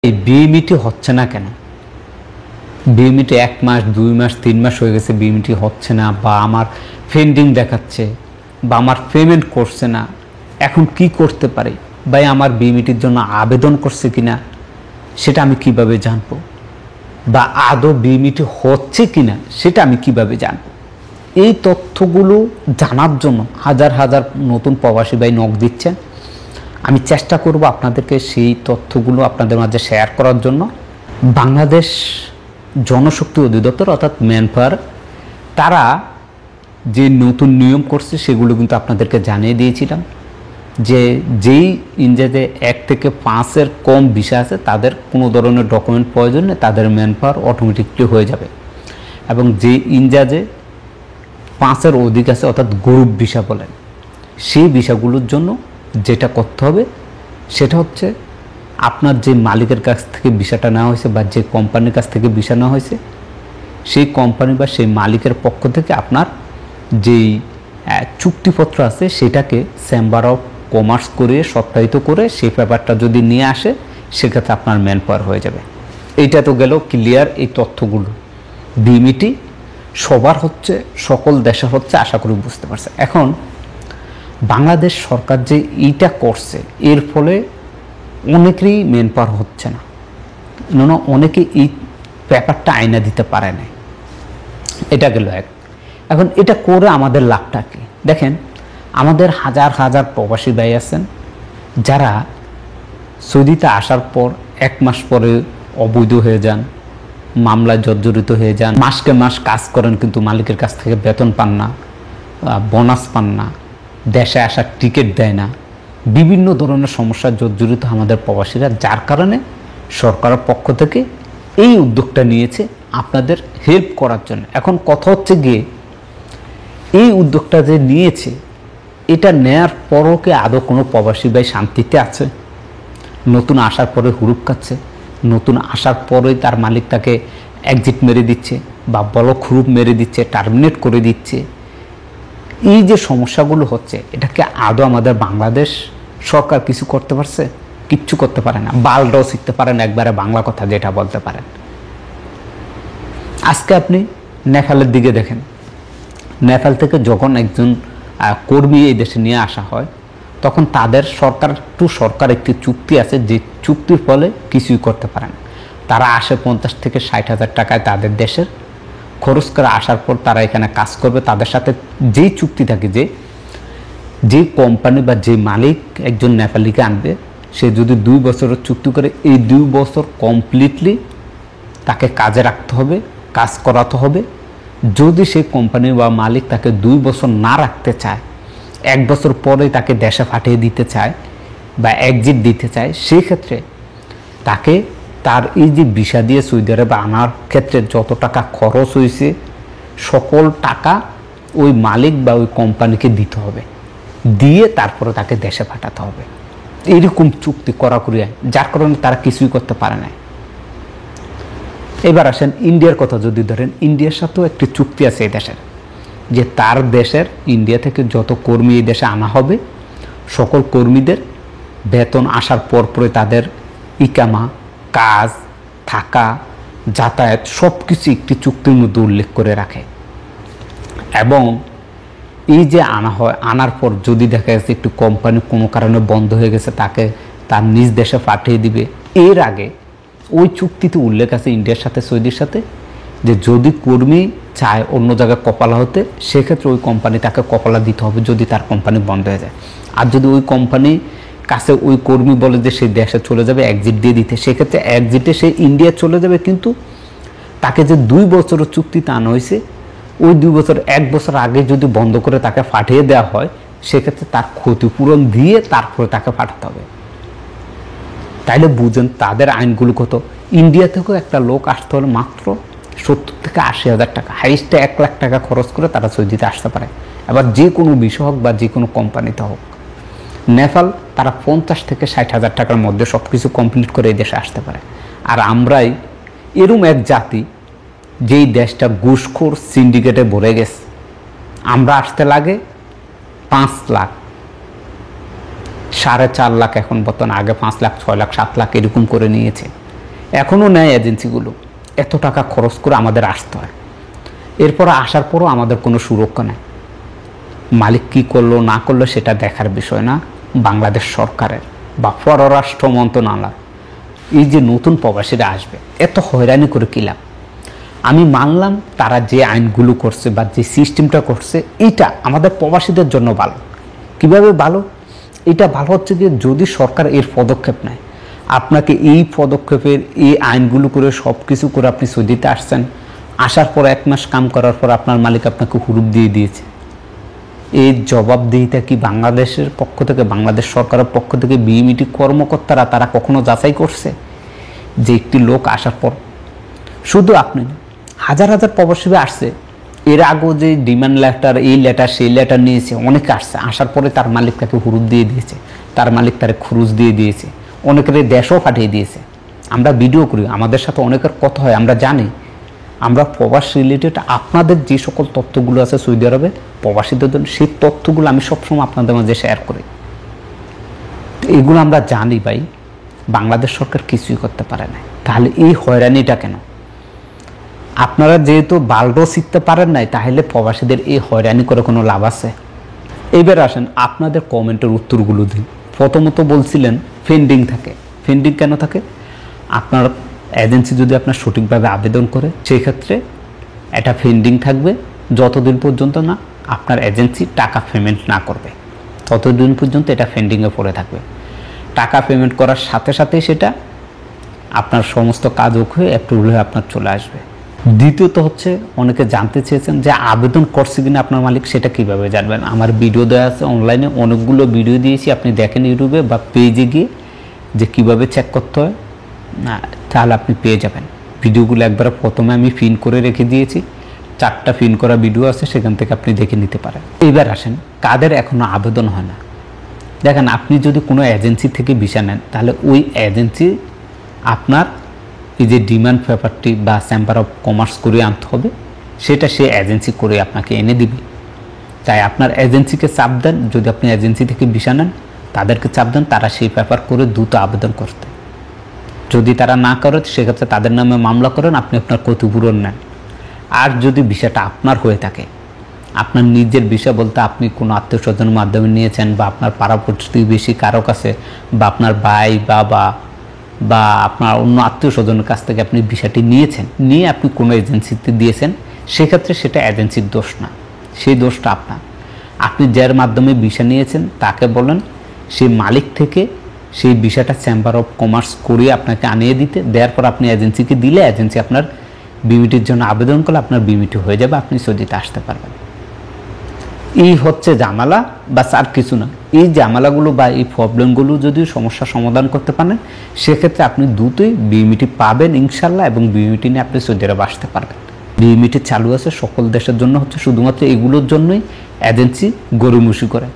এই বিএমইটি হচ্ছে না কেন? বিএমইটি 1 মাস 2 মাস 3 মাস হয়ে গেছে, বিএমইটি হচ্ছে না, বা আমার পেন্ডিং দেখাচ্ছে, বা আমার পেমেন্ট করছে না। এখন কি করতে পারি? ভাই, আমার বিএমইটির জন্য আবেদন করছে কিনা সেটা আমি কিভাবে জানবো? বা আদৌ বিএমইটি হচ্ছে কিনা সেটা আমি কিভাবে জানবো? এই তথ্যগুলো জানার জন্য হাজার হাজার নতুন প্রবাসী ভাই নক দিচ্ছেন। আমি চেষ্টা করব আপনাদেরকে সেই তথ্যগুলো আপনাদের মাঝে শেয়ার করার জন্য। বাংলাদেশ জনশক্তি অধিদপ্তর অর্থাৎ ম্যানপাওয়ার, তারা যে নতুন নিয়ম করছে সেগুলো কিন্তু আপনাদেরকে জানিয়ে দিয়েছিলাম যে যেই ইন্ডিয়াতে 1 থেকে 5-এর কম ভিসা আছে তাদের কোনো ধরনের ডকুমেন্ট প্রয়োজন নেই, তাদের ম্যানপাওয়ার অটোমেটিকলি হয়ে যাবে। এবং যে ইন্ডিয়াতে 5-এর অধিক আছে অর্থাৎ গ্রুপ ভিসা বলেন, সেই ভিসাগুলোর জন্য যেটা করতে হবে সেটা হচ্ছে আপনার যে মালিকের কাছ থেকে ভিসাটা নেওয়া হয়েছে বা যে কোম্পানির কাছ থেকে ভিসা নেওয়া হয়েছে সেই কোম্পানি বা সেই মালিকের পক্ষ থেকে আপনার যেই চুক্তিপত্র আছে সেটাকে চেম্বার অফ কমার্স করে সত্যায়িত করে সেই পেপারটা যদি নিয়ে আসে সেক্ষেত্রে আপনার ম্যানপাওয়ার হয়ে যাবে। এইটা তো গেল ক্লিয়ার। এই তথ্যগুলো বিএমইটি সবার হচ্ছে, সকল দেশের হচ্ছে, আশা করি বুঝতে পারছে। এখন বাংলাদেশ সরকার যে এইটা করছে এর ফলে অনেকেরই ম্যানপাওয়ার হচ্ছে না, অনেকে এই পেপারটা আয়না দিতে পারে না। এটা গেল এক। এখন এটা করে আমাদের লাভটা কি দেখেন, আমাদের হাজার হাজার প্রবাসী ভাই আছেন যারা সৌদিতে আসার পর 1 মাস পরে অবৈধ হয়ে যান, মামলায় জর্জরিত হয়ে যান, মাসকে মাস কাজ করেন কিন্তু মালিকের কাছ থেকে বেতন পান না, বোনাস পান না, দেশে আসার টিকিট দেয় না, বিভিন্ন ধরনের সমস্যার জর্জরিত আমাদের প্রবাসীরা, যার কারণে সরকারের পক্ষ থেকে এই উদ্যোগটা নিয়েছে আপনাদের হেল্প করার জন্য। এখন কথা হচ্ছে গিয়ে এই উদ্যোগটা যে নিয়েছে এটা নেয়ার পরও কি আদৌ কোনো প্রবাসী ভাই শান্তিতে আছে? নতুন আসার পরে হুড়ুপ খাচ্ছে, নতুন আসার পরেই তার মালিক তাকে এক্সিট মেরে দিচ্ছে বা বলক হুড়ুপ মেরে দিচ্ছে, টার্মিনেট করে দিচ্ছে। এই যে সমস্যাগুলো হচ্ছে এটাকে আদৌ আমাদের বাংলাদেশ সরকার কিছু করতে পারছে? কিচ্ছু করতে পারে না। বালটাও শিখতে পারেন একবারে বাংলা কথা যেটা বলতে পারেন। আজকে আপনি নেপালের দিকে দেখেন, নেপাল থেকে যখন একজন কর্মী এই দেশে নিয়ে আসা হয় তখন তাদের সরকার টু সরকার একটি চুক্তি আছে, যে চুক্তির ফলে কিছুই করতে পারেন। তারা আসে 50 থেকে 60 হাজার টাকায় তাদের দেশের খরচ করে আসার পর তারা এখানে কাজ করবে। তাদের সাথে যেই চুক্তি থাকে, যে কোম্পানি বা যে মালিক একজন নেপালিকে আনবে, সে যদি 2 বছরের চুক্তি করে এই 2 বছর কমপ্লিটলি তাকে কাজে রাখতে হবে, কাজ করাতে হবে। যদি সেই কোম্পানি বা মালিক তাকে 2 বছর না রাখতে চায়, 1 বছর পরে তাকে দেশে পাঠিয়ে দিতে চায় বা এক্সিট দিতে চায়, সেই ক্ষেত্রে তাকে তার এই যে ভিসা দিয়ে সৌদি আরবে আনার ক্ষেত্রে যত টাকা খরচ হয়েছে সকল টাকা ওই মালিক বা ওই কোম্পানিকে দিতে হবে, দিয়ে তারপরে তাকে দেশে পাঠাতে হবে। এইরকম চুক্তি করাকরি, যার কারণে তারা কিছুই করতে পারে না। এবার আসেন ইন্ডিয়ার কথা যদি ধরেন, ইন্ডিয়ার সাথেও একটি চুক্তি আছে এই দেশের, যে তার দেশের ইন্ডিয়া থেকে যত কর্মী এই দেশে আনা হবে সকল কর্মীদের বেতন আসার পরে তাদের ইকামা, কাজ, থাকা, যাতায়াত সব কিছু একটি চুক্তির মধ্যে উল্লেখ করে রাখে। এবং এই যে আনা হয়, আনার পর যদি দেখা যাচ্ছে একটু কোম্পানি কোনো কারণে বন্ধ হয়ে গেছে, তাকে তার নিজ দেশে পাঠিয়ে দিবে। এর আগে ওই চুক্তিতে উল্লেখ আছে ইন্ডিয়ার সাথে সৌদির সাথে, যে যদি কর্মী চায় অন্য জায়গায় কপালা হতে, সেক্ষেত্রে ওই কোম্পানি তাকে কপালা দিতে হবে যদি তার কোম্পানি বন্ধ হয়ে যায়। আর যদি ওই কোম্পানি কাছে ওই কর্মী বলে যে সেই দেশে চলে যাবে এক্সিট দিয়ে দিতে, সেক্ষেত্রে এক্সিটে সে ইন্ডিয়া চলে যাবে, কিন্তু তাকে যে 2 বছরের চুক্তিতে আনা হয়েছে ওই 2 বছর 1 বছর আগে যদি বন্ধ করে তাকে পাঠিয়ে দেওয়া হয়, সেক্ষেত্রে তার ক্ষতিপূরণ দিয়ে তারপরে তাকে পাঠাতে হবে। তাইলে বুঝেন তাদের আইনগুলো কত। ইন্ডিয়া থেকেও একটা লোক আসতে হলে মাত্র 70 থেকে 80 হাজার টাকা, হাইস্টে 1 লাখ টাকা খরচ করে তারা সৌদিতে আসতে পারে। এবার যে কোনো বিষয় হোক বা যে কোনো কোম্পানিতে হোক। নেপাল তারা 50 থেকে 60 হাজার টাকার মধ্যে সব কিছু কমপ্লিট করে এই দেশে আসতে পারে। আর আমরাই এরম এক জাতি যেই দেশটা ঘুষখোর সিন্ডিকেটে ভরে গেছে, আমরা আসতে লাগে 5 লাখ, 4.5 লাখ এখন বর্তমানে, আগে 5 লাখ 6 লাখ 7 লাখ এরকম করে নিয়েছে। এখনও নেয় এজেন্সিগুলো, এত টাকা খরচ করে আমাদের আসতে হয়। এরপর আসার পরও আমাদের কোনো সুরক্ষা নেই। মালিক কী করলো না করলো সেটা দেখার বিষয় না বাংলাদেশ সরকারের বা পররাষ্ট্র মন্ত্রণালয়। এই যে নতুন প্রবাসীরা আসবে, এত হয়রানি করে কী লাভ? আমি মানলাম তারা যে আইনগুলো করছে বা যে সিস্টেমটা করছে এটা আমাদের প্রবাসীদের জন্য ভালো। কিভাবে ভালো? এটা ভালো হচ্ছে যে যদি সরকার এর পদক্ষেপ নেয়, আপনাকে এই পদক্ষেপের এই আইনগুলো করে সব কিছু করে আপনি সৌদিতে আসছেন, আসার পর 1 মাস কাম করার পর আপনার মালিক আপনাকে হুরুপ দিয়ে দিয়েছে, এই জবাবদিহিতা কি বাংলাদেশের পক্ষ থেকে, বাংলাদেশ সরকারের পক্ষ থেকে বিএমইটি কর্মকর্তারা তারা কখনো যাচাই করছে যে একটি লোক আসার পর? শুধু আপনি না, হাজার হাজার প্রবাসী আসছে, এর আগেও যে ডিমান্ড লেটার, এই লেটার সেই লেটার নিয়েছে, অনেকে আসছে, আসার পরে তার মালিক তাকে হুরুপ দিয়ে দিয়েছে, তার মালিক তার খুরুজ দিয়ে দিয়েছে, অনেকের দেশও পাঠিয়ে দিয়েছে। আমরা ভিডিও করি, আমাদের সাথে অনেকের কথা হয়, আমরা জানি। আমরা প্রবাস রিলেটেড আপনাদের যে সকল তথ্যগুলো আছে সৌদি আরবে প্রবাসীদের জন্য, সেই তথ্যগুলো আমি সবসময় আপনাদের মাঝে শেয়ার করি। তো এগুলো আমরা জানি ভাই, বাংলাদেশ সরকার কিছুই করতে পারে না। তাহলে এই হয়রানিটা কেন? আপনারা যেহেতু বাল্ডও শিখতে পারেন নাই, তাহলে প্রবাসীদের এই হয়রানি করে কোনো লাভ আছে? এইবার আসেন আপনাদের কমেন্টের উত্তরগুলো দিন। প্রথমত বলছিলেন পেন্ডিং থাকে। পেন্ডিং কেন থাকে? আপনার এজেন্সি যদি আপনার সঠিকভাবে আবেদন করে, সেই ক্ষেত্রে এটা পেন্ডিং থাকবে যতদিন পর্যন্ত না আপনার এজেন্সি টাকা পেমেন্ট না করবে, ততদিন পর্যন্ত এটা পেন্ডিংয়ে পড়ে থাকবে। টাকা পেমেন্ট করার সাথে সাথেই সেটা আপনার সমস্ত কাজ হয়ে অ্যাপ্রুভাল হয়ে আপনার চলে আসবে। দ্বিতীয়ত হচ্ছে, অনেকে জানতে চেয়েছেন যে আবেদন করছে কিনা আপনার মালিক, সেটা কিভাবে জানবেন? আমার ভিডিও দেওয়া আছে অনলাইনে, অনেকগুলো ভিডিও দিয়েছি, আপনি দেখেন ইউটিউবে বা পেজে গিয়ে যে কিভাবে চেক করতে হয়, তাহলে আপনি পেয়ে যাবেন। ভিডিওগুলো একবার প্রথমে আমি পিন করে রেখে দিয়েছি, 4টা পিন করা ভিডিও আছে, সেখান থেকে আপনি দেখে নিতে পারেন। এইবার আসেন কাদের এখনও আবেদন হয় না। দেখেন, আপনি যদি কোনো এজেন্সি থেকে ভিসা নেন, তাহলে ওই এজেন্সি আপনার এই যে ডিমান্ড পেপারটি বা চেম্বার অফ কমার্স করে আনতে হবে, সেটা সে এজেন্সি করে আপনাকে এনে দিবে। তাই আপনার এজেন্সিকে চাপ দেন, যদি আপনি এজেন্সি থেকে ভিসা নেন তাদেরকে চাপ দেন তারা সেই পেপার করে দ্রুত আবেদন করতে। যদি তারা না করে সেক্ষেত্রে তাদের নামে মামলা করেন, আপনি আপনার ক্ষতিপূরণ নেন। আর যদি ভিসাটা আপনার হয়ে থাকে, আপনার নিজের ভিসা বলতে আপনি কোনো আত্মীয় স্বজনের মাধ্যমে নিয়েছেন বা আপনার পাড়া প্রতিবেশী কারো কাছে বা আপনার ভাই বাবা বা আপনার অন্য আত্মীয় স্বজনের কাছ থেকে আপনি ভিসাটি নিয়েছেন, নিয়ে আপনি কোনো এজেন্সিতে দিয়েছেন, সেক্ষেত্রে সেটা এজেন্সির দোষ না, সেই দোষটা আপনার। আপনি যার মাধ্যমে ভিসা নিয়েছেন তাকে বলেন সেই মালিক থেকে সেই ভিসাটা চেম্বার অফ কমার্স করিয়ে আপনাকে আনিয়ে দিতে, দেওয়ার পর আপনি এজেন্সিকে দিলে এজেন্সি আপনার বিমিটির জন্য আবেদন করলে আপনার বিমিটি হয়ে যাবে, আপনি সৌদিতে আসতে পারবেন। এই হচ্ছে ঝামেলা, বাস আর কিছু না। এই ঝামেলাগুলো বা এই প্রবলেমগুলো যদি সমস্যার সমাধান করতে পারেন, সেক্ষেত্রে আপনি দ্রুতই বিমিটি পাবেন ইনশাল্লাহ, এবং বিমিটি নিয়ে আপনি সৌদি আরবে আসতে পারবেন। বিমিটি চালু আছে সকল দেশের জন্য, হচ্ছে শুধুমাত্র এগুলোর জন্যই এজেন্সি গড়িমসি করে।